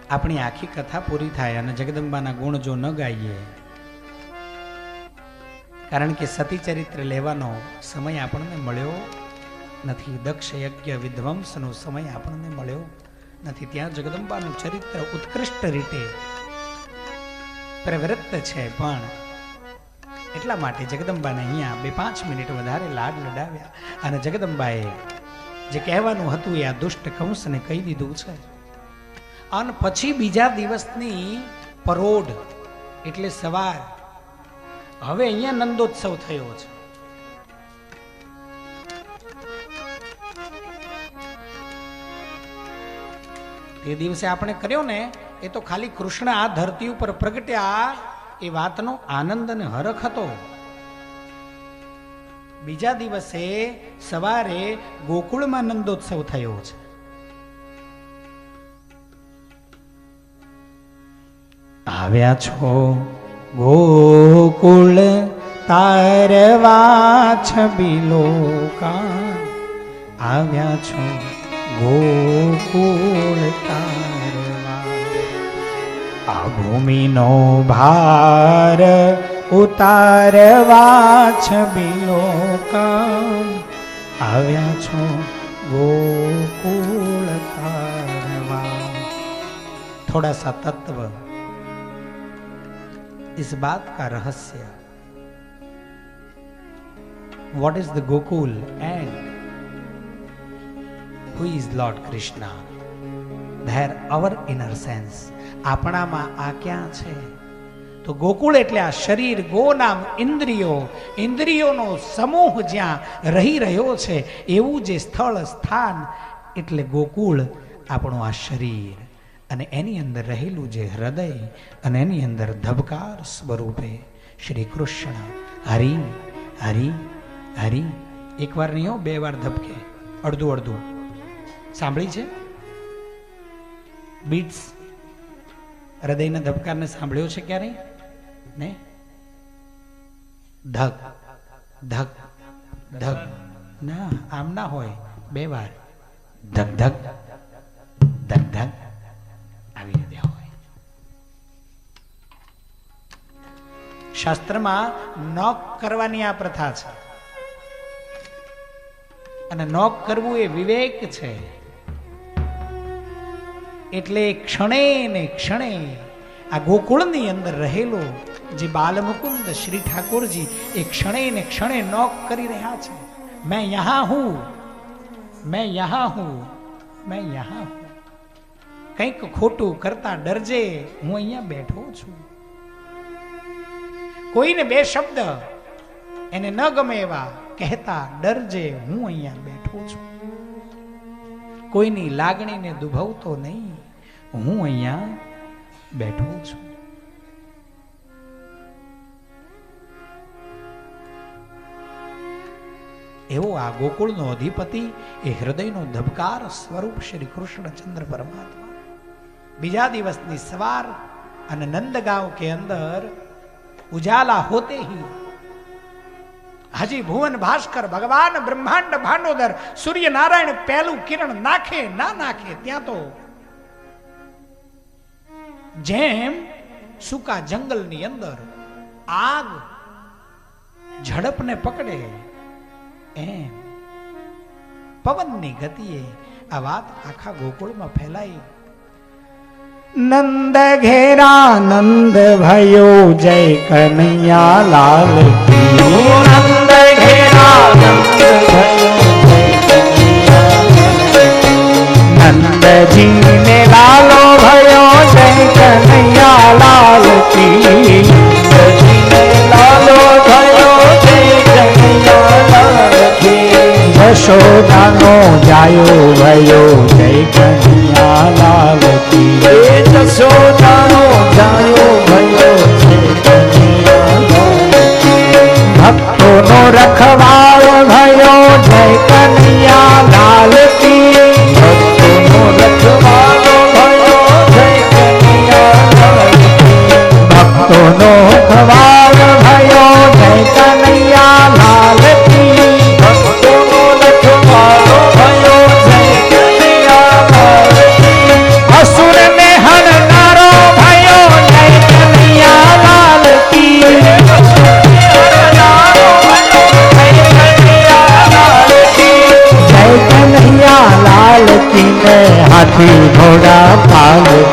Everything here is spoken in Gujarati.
આપણી આખી કથા પૂરી થાય અને જગદંબાના ગુણ જો ન ગાઈએ, કારણ કે સતી ચરિત્ર લેવાનો સમય આપણને મળ્યો નથી, દક્ષ યજ્ઞ વિધ્વંસનો સમય આપણને મળ્યો નથી. ત્યાં જગદંબાનું ચરિત્ર ઉત્કૃષ્ટ રીતે પ્રવૃત્ત છે, પણ એટલા માટે જગદંબાને અહીંયા 2-5 મિનિટ વધારે લાડ લડાવ્યા અને જગદંબાએ જે કહેવાનું હતું એ આ દુષ્ટ કંસને કહી દીધું છે. અને પછી બીજા દિવસની પરોઢ એટલે સવાર, હવે અહીંયા નંદોત્સવ થયો છે. તે દિવસે આપણે કર્યો ને એ તો ખાલી કૃષ્ણ આ ધરતી ઉપર પ્રગટ્યા એ વાતનો આનંદ અને હરખ હતો. બીજા દિવસે સવારે ગોકુળમાં નંદોત્સવ થયો છે. આવ્યા છો ગોકુળ તારવા છબીલોકા, આવ્યા છો ગોકુળ તારવા, આ ભૂમિનો ભાર ઉતારવા છબીલોકા, આવ્યા છો ગોકુળ તારવા. थोड़ा सा तत्व इस बात का रहस्य, what is the Gokul and who is Lord Krishna? There our inner sense. આપણામાં આ ક્યાં છે? તો ગોકુળ એટલે આ શરીર, ગો નામ ઇન્દ્રિયો, ઇન્દ્રિયોનો સમૂહ જ્યાં રહી રહ્યો છે એવું જે સ્થળ સ્થાન એટલે ગોકુળ આપણું આ શરીર, અને એની અંદર રહેલું જે હૃદય અને એની અંદર ધબકાર સ્વરૂપે શ્રી કૃષ્ણ હરિ હરિ હરિ. એક વાર નહીં હો, 2 વાર ધબકે, અડધું અડધું. સાંભળી છે બીટ્સ, હૃદયના ધબકારને સાંભળ્યો છે ક્યારેય ને? ધક ધક ધક ના, આમ ના હોય, 2 વાર ધક ધક ધક ધક આવી રીતે હોય. શાસ્ત્રમાં નોક કરવાની આ પ્રથા છે, અને નોક કરવું એ વિવેક છે. એટલે ક્ષણે ને ક્ષણે આ ગોકુળની અંદર રહેલો જે બાલમુકુંદ શ્રી ઠાકોરજી એ ક્ષણે ને ક્ષણે નોક કરી રહ્યા છે. મેં યહાં હું, મેં યહાં હું, મેં યહાં હું. કંઈક ખોટું કરતા ડરજે, હું અહીંયા બેઠો છું. કોઈને 2 શબ્દ એને ન ગમે એવા કહેતા ડરજે, હું અહીંયા બેઠો છું. કોઈની લાગણીને દુભાવતો નહીં, હું અહીંયા બેઠો છું. એવો આ ગોકુળનો અધિપતિ એ હૃદયનો ધબકાર સ્વરૂપ શ્રી કૃષ્ણચંદ્ર પરમાત્મા. બીજા દિવસની સવાર અને નંદગાંव के अंदर उजाला होते ही हजी भुवन भास्कर भगवान ब्रह्मांड भांडोदर सूर्य नारायण पहलू किरण नाखे ना नाखे त्या तो जेम सूका जंगल नी अंदर आग झड़प ने पकड़े एम पवन नी गतिए आ वात आखा गोकुल में फैलाई. नंद घेरा नंद भयो जय कन्हैया लाल की, नंद घेरा नंद भयो जय कन्हैया लाल की, नंद जी ने लालो भयो जय कन्हैया लाल की, नंद जी ने लालो भयो जय कन्हैया लाल की, यशोदानो जायो भयो जय कन्हैया लाल की, यशोदानो जायो भयो जय कन्हैया लाल की, भक्तों नो रखवालो भयो जय कन्हैया लाल की, भक्तों नो रखवालो भयो जय कन्हैया लाल की, भक्तों नो रखवालो भयो जय कन्हैया लाल की, भक्तों नो रखवालो भयो जय कन्हैया लाल હાથી ઘોડા પાલ